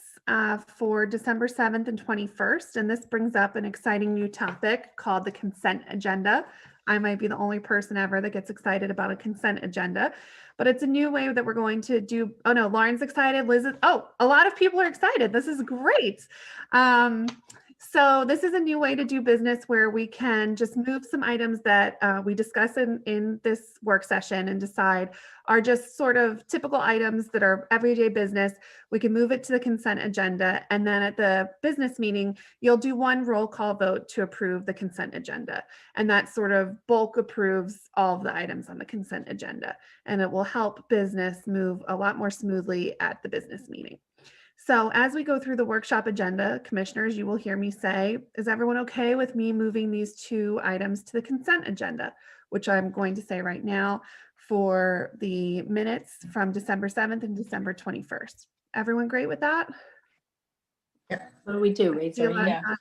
for December 7th and 21st. And this brings up an exciting new topic called the consent agenda. I might be the only person ever that gets excited about a consent agenda, but it's a new way that we're going to do. Oh no, Lauren's excited. Liz is, oh, a lot of people are excited. This is great. So this is a new way to do business where we can just move some items that we discuss in this work session and decide are just sort of typical items that are everyday business. We can move it to the consent agenda. And then at the business meeting, you'll do one roll call vote to approve the consent agenda. And that sort of bulk approves all of the items on the consent agenda. And it will help business move a lot more smoothly at the business meeting. So as we go through the workshop agenda, commissioners, you will hear me say, is everyone okay with me moving these two items to the consent agenda, which I'm going to say right now for the minutes from December 7th and December 21st. Everyone great with that? What do we do? Raise our Feel hand? that,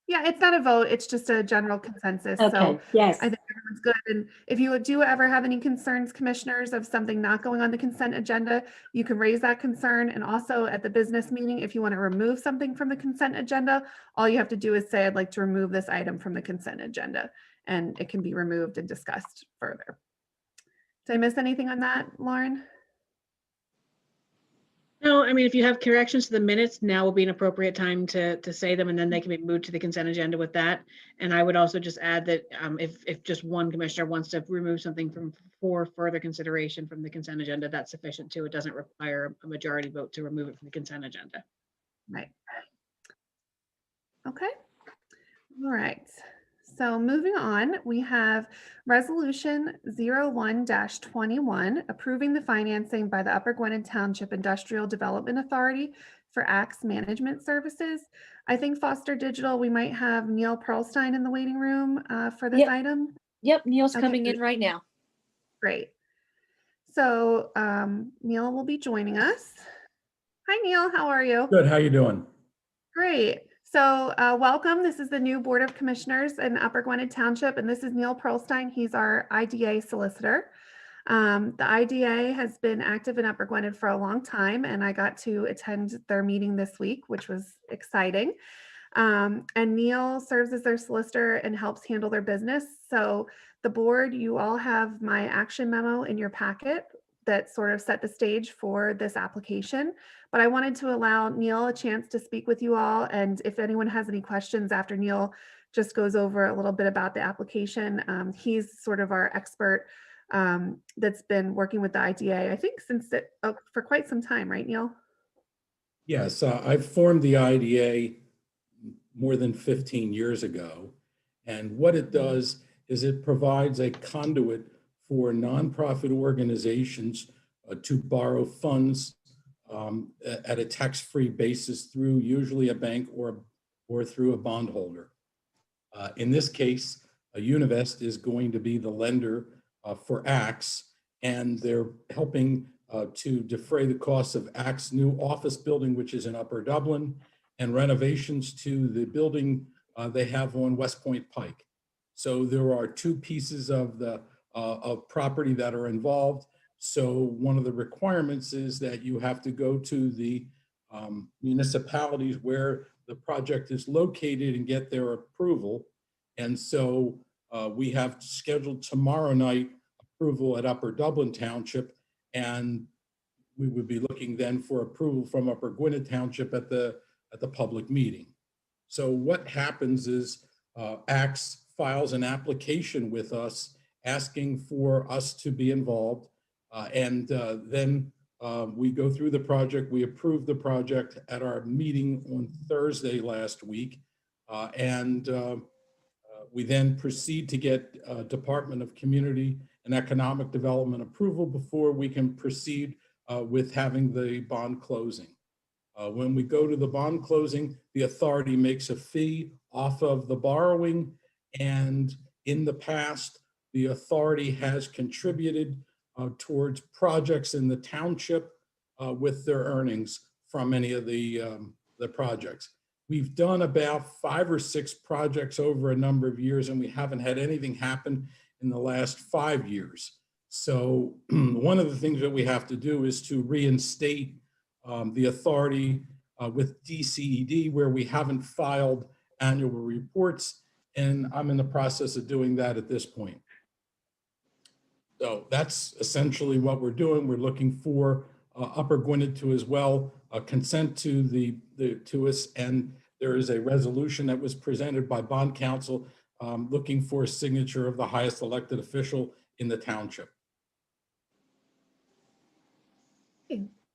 yeah, it's not a vote, it's just a general consensus. Okay, So yes. I think everyone's good. And if you do ever have any concerns, commissioners, of something not going on the consent agenda, you can raise that concern. And also at the business meeting, if you want to remove something from the consent agenda, all you have to do is say, I'd like to remove this item from the consent agenda, and it can be removed and discussed further. Did I miss anything on that, Lauren? No, I mean, if you have corrections to the minutes, now will be an appropriate time to say them, and then they can be moved to the consent agenda with that. And I would also just add that if just one commissioner wants to remove something for further consideration from the consent agenda, that's sufficient too. It doesn't require a majority vote to remove it from the consent agenda. Right. Okay. All right. So moving on, we have Resolution 01-21, approving the financing by the Upper Gwynedd Township Industrial Development Authority for ACTS Management Services. I think Foster Digital, we might have Neil Pearlstein in the waiting room for this item. Yep, Neil's Okay. coming in right now. Great. So Neil will be joining us. Hi, Neil. How are you? Good. How you doing? Great. So welcome. This is the new Board of Commissioners in Upper Gwynedd Township, and this is Neil Pearlstein. He's our IDA solicitor. The IDA has been active in Upper Gwynedd for a long time, and I got to attend their meeting this week, which was exciting. And Neil serves as their solicitor and helps handle their business. So the board, you all have my action memo in your packet that sort of set the stage for this application. But I wanted to allow Neil a chance to speak with you all. And if anyone has any questions after Neil just goes over a little bit about the application, he's sort of our expert that's been working with the IDA, I think for quite some time, right, Neil? Yes, I formed the IDA more than 15 years ago. And what it does is it provides a conduit for nonprofit organizations to borrow funds at a tax-free basis through usually a bank or through a bondholder. In this case, Univest is going to be the lender for ACTS, and they're helping to defray the costs of ACTS' new office building, which is in Upper Dublin, and renovations to the building they have on West Point Pike. So there are two pieces of the of property that are involved. So one of the requirements is that you have to go to the municipalities where the project is located and get their approval. And so we have scheduled tomorrow night approval at Upper Dublin Township, and we would be looking then for approval from Upper Gwynedd Township at the public meeting. So what happens is ACTS files an application with us asking for us to be involved. And then we go through the project. We approve the project at our meeting on Thursday last week. We then proceed to get Department of Community and Economic Development approval before we can proceed with having the bond closing. When we go to the bond closing, the authority makes a fee off of the borrowing. And in the past, the authority has contributed towards projects in the township with their earnings from any of the projects. We've done about 5 or 6 projects over a number of years, and we haven't had anything happen in the last 5 years. So one of the things that we have to do is to reinstate the authority with DCED, where we haven't filed annual reports, and I'm in the process of doing that at this point. So that's essentially what we're doing. We're looking for Upper Gwynedd to as well consent to to us, and there is a resolution that was presented by bond counsel looking for a signature of the highest elected official in the township.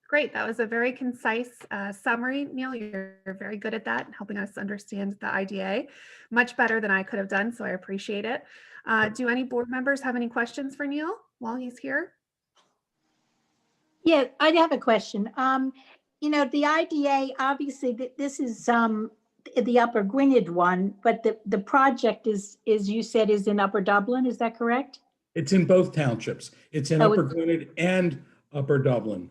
Great. That was a very concise summary. Neil, you're very good at that, helping us understand the IDA much better than I could have done, so I appreciate it. Do any board members have any questions for Neil while he's here? Yeah, I have a question. You know, the IDA, obviously, this is the Upper Gwynedd one, but the project is you said, is in Upper Dublin. Is that correct? It's in both townships. It's in Upper Gwynedd and Upper Dublin.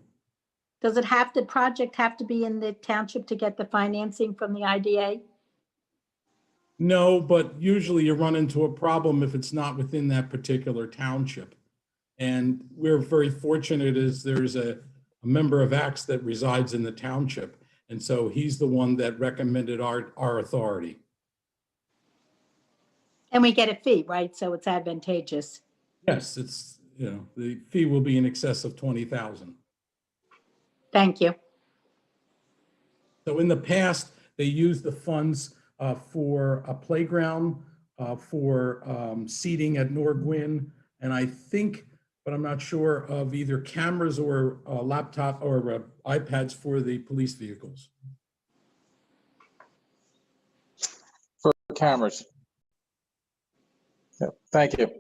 Does it have the project have to be in the township to get the financing from the IDA? No, but usually you run into a problem if it's not within that particular township. And we're very fortunate as there's a member of ACTS that resides in the township. And so he's the one that recommended our authority. And we get a fee, right? So it's advantageous. Yes, it's, the fee will be in excess of 20,000. Thank you. So in the past, they used the funds for a playground, for seating at Norgwin, and I think, but I'm not sure, of either cameras or laptop or iPads for the police vehicles. For cameras. Yeah, thank you.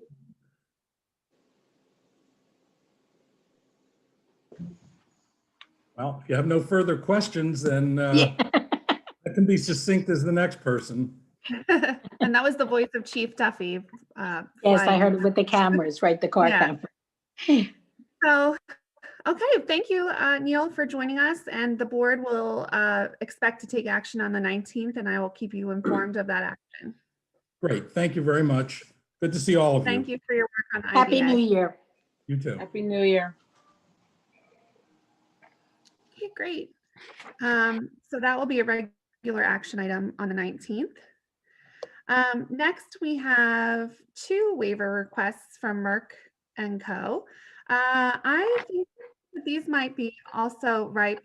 Well, if you have no further questions, then I can be succinct as the next person. And that was the voice of Chief Duffy. Yes, I heard it with the cameras, right? The car camera. So, okay, thank you, Neil, for joining us. And the board will expect to take action on the 19th, and I will keep you informed of that action. Great. Thank you very much. Good to see all of you. Thank you for your work on IDA. Happy New Year. You too. Happy New Year. Okay, great. So that will be a regular action item on the 19th. Next, we have 2 waiver requests from Merck & Co. I think that these might be also ripe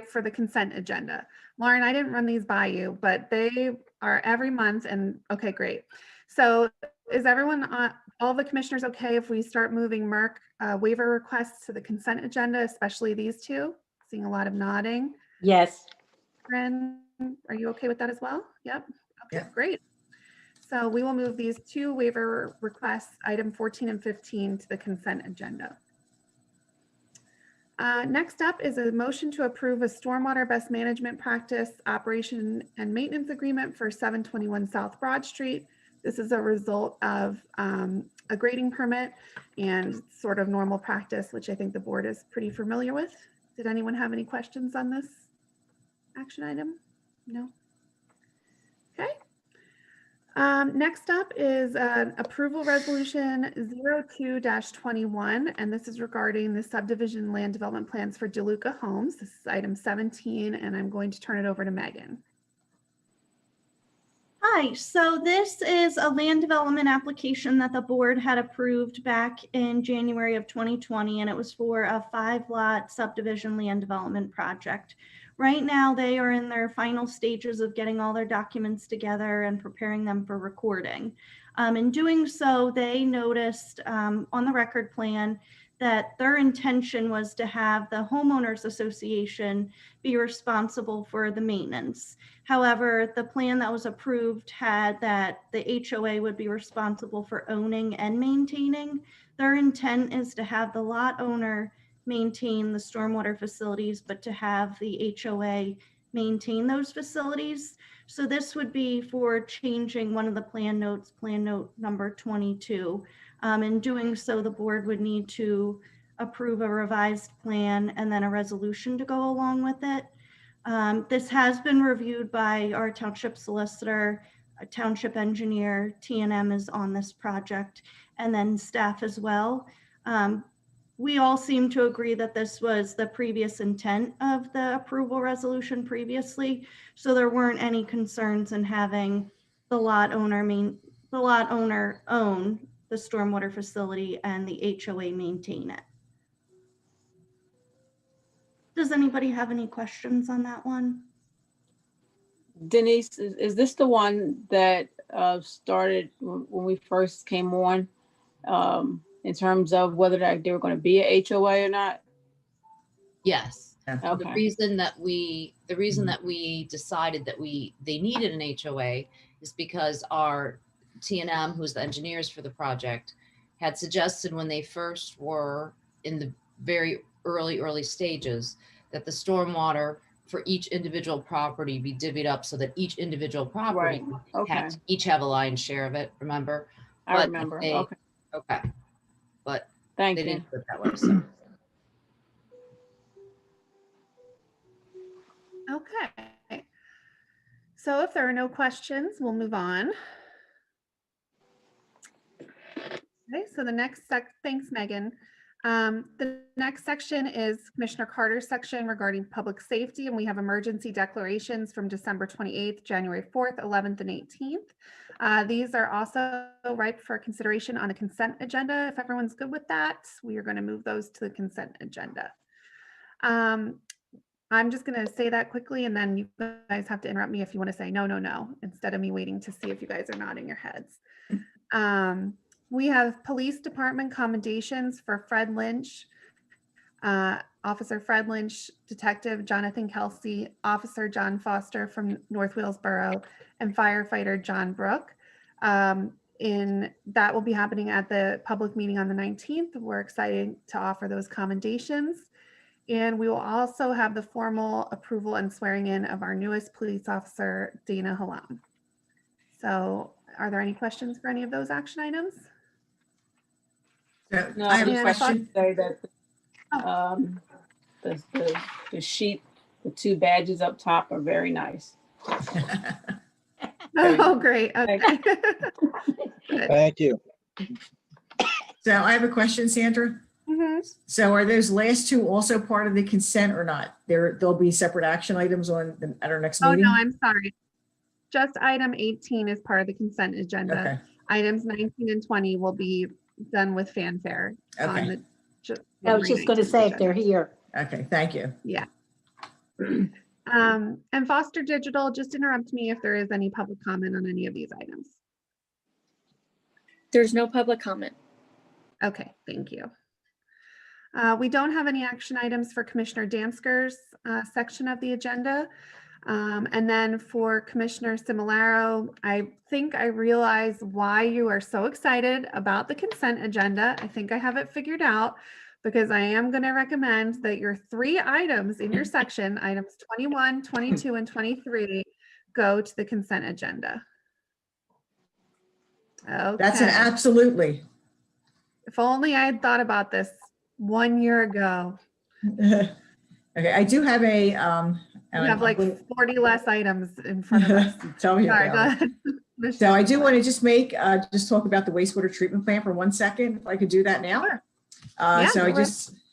for the consent agenda. Lauren, I didn't run these by you, but they are every month, and okay, great. So is everyone, all the commissioners, okay if we start moving Merck waiver requests to the consent agenda, especially these 2? Seeing a lot of nodding. Yes. Ren, are you okay with that as well? Yep. Okay, Yeah. great. So we will move these 2 waiver requests, item 14 and 15, to the consent agenda. Next up is a motion to approve a stormwater best management practice operation and maintenance agreement for 721 South Broad Street. This is a result of a grading permit and sort of normal practice, which I think the board is pretty familiar with. Did anyone have any questions on this action item? No? Okay. Next up is an approval resolution 02-21, and this is regarding the subdivision land development plans for DeLuca Homes. This is item 17, and I'm going to turn it over to Megan. Hi, so this is a land development application that the board had approved back in January of 2020, and it was for a 5-lot subdivision land development project. Right now, they are in their final stages of getting all their documents together and preparing them for recording. In doing so, they noticed on the record plan that their intention was to have the homeowners association be responsible for the maintenance. However, the plan that was approved had that the HOA would be responsible for owning and maintaining. Their intent is to have the lot owner maintain the stormwater facilities, but to have the HOA maintain those facilities. So this would be for changing one of the plan notes, plan note number 22. In doing so, the board would need to approve a revised plan and then a resolution to go along with it. This has been reviewed by our township solicitor, a township engineer, T&M is on this project, and then staff as well. We all seem to agree that this was the previous intent of the approval resolution previously, so there weren't any concerns in having the lot owner own the stormwater facility and the HOA maintain it. Does anybody have any questions on that one? Denise, is this the one that started when we first came on in terms of whether they were going to be a HOA or not? Yes. Okay. The reason that we decided that they needed an HOA is because our T&M, who's the engineers for the project, had suggested when they first were in the very early stages that the stormwater for each individual property be divvied up so that each individual property had to each have a lion's share of it, remember? I remember. Okay. But they didn't do it that way. So. Okay. So if there are no questions, we'll move on. Okay, so the next thanks, Megan. The next section is Commissioner Carter's section regarding public safety, and we have emergency declarations from December 28th, January 4th, 11th, and 18th. These are also ripe for consideration on the consent agenda. If everyone's good with that, we are going to move those to the consent agenda. I'm just going to say that quickly, and then you guys have to interrupt me if you want to say no, no, no, instead of me waiting to see if you guys are nodding your heads. We have Police Department commendations for Fred Lynch, Officer Fred Lynch, Detective Jonathan Kelsey, Officer John Foster from North Wheelsboro, and Firefighter John Brook. That will be happening at the public meeting on the 19th. We're excited to offer those commendations. And we will also have the formal approval and swearing in of our newest police officer, Dana Hallam. So are there any questions for any of those action items? No, I have a question. Say that the sheet, the two badges up top are very nice. Oh, great. Okay. Thank you. So I have a question, Sandra. So are those last two also part of the consent or not? There'll be separate action items at our next meeting? Oh, no, I'm sorry. Just item 18 is part of the consent agenda. Okay. Items 19 and 20 will be done with fanfare. Okay. I was just going to say if they're here. Okay, thank you. Yeah. And Foster Digital, just interrupt me if there is any public comment on any of these items. There's no public comment. Okay, thank you. We don't have any action items for Commissioner Damsker's section of the agenda. And then for Commissioner Similaro, I think I realize why you are so excited about the consent agenda. I think I have it figured out because I am going to recommend that your 3 items in your section, items 21, 22, and 23, go to the consent agenda. Okay. That's an absolutely. If only I had thought about this 1 year ago. Okay, I do have a. We have like 40 less items in front of us. Tell me Sorry, about go it. ahead. So I do want to just talk about the wastewater treatment plant for 1 second, if I could do that now. Sure.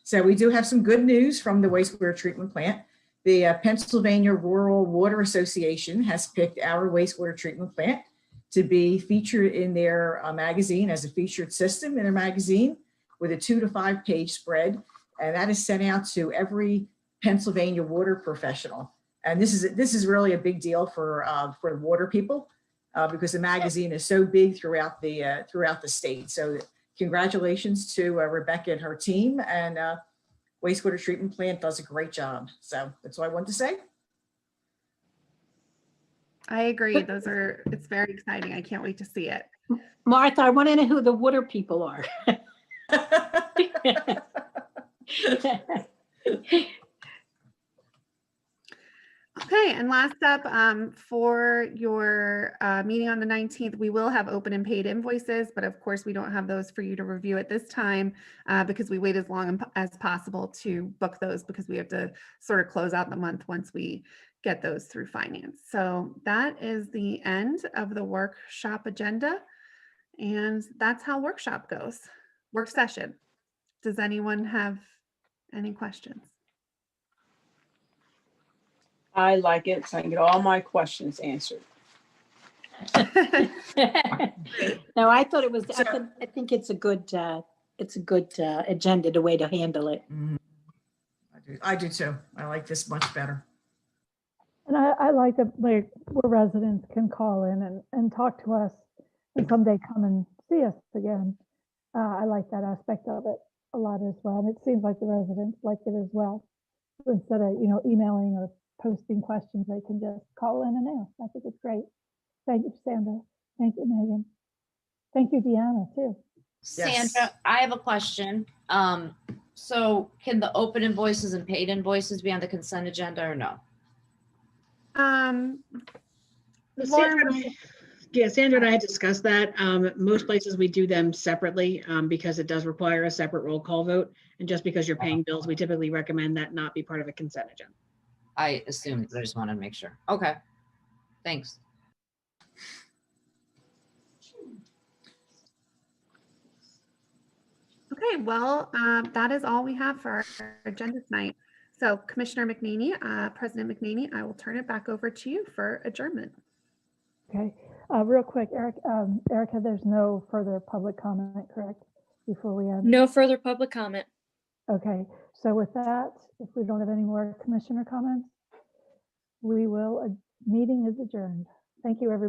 So we do have some good news from the wastewater treatment plant. The Pennsylvania Rural Water Association has picked our wastewater treatment plant to be featured in their magazine as a featured system in their magazine with a 2 to 5 page spread. And that is sent out to every Pennsylvania water professional. And this is really a big deal for water people because the magazine is so big throughout the state. So congratulations to Rebecca and her team, and wastewater treatment plant does a great job. So that's what I want to say. I agree. It's very exciting. I can't wait to see it. Martha, I want to know who the water people are. Okay, and last up, for your meeting on the 19th, we will have open and paid invoices, but of course we don't have those for you to review at this time because we wait as long as possible to book those because we have to sort of close out the month once we get those through finance. So that is the end of the workshop agenda, and that's how workshop goes. Work session. Does anyone have any questions? I like it, so I can get all my questions answered. No, I thought it was, I think it's a good agenda, the way to handle it. I do too. I like this much better. And I like that, like, where residents can call in and talk to us and someday come and see us again. I like that aspect of it a lot as well. And it seems like the residents like it as well. So instead of, emailing or posting questions, they can just call in and ask. I think it's great. Thank you, Sandra. Thank you, Megan. Thank you, Deanna, too. Sandra, I have a question. So can the open invoices and paid invoices be on the consent agenda or no? Sandra and I had discussed that. Most places we do them separately because it does require a separate roll call vote. And just because you're paying bills, we typically recommend that not be part of a consent agenda. I assumed, but I just wanted to make sure. Okay. Thanks. Okay, well, that is all we have for our agenda tonight. So Commissioner McNaney, President McNaney, I will turn it back over to you for adjournment. Okay, real quick, Erica, there's no further public comment, correct? Before we end? No further public comment. Okay, so with that, if we don't have any more commissioner comments, we will, meeting is adjourned. Thank you, everybody.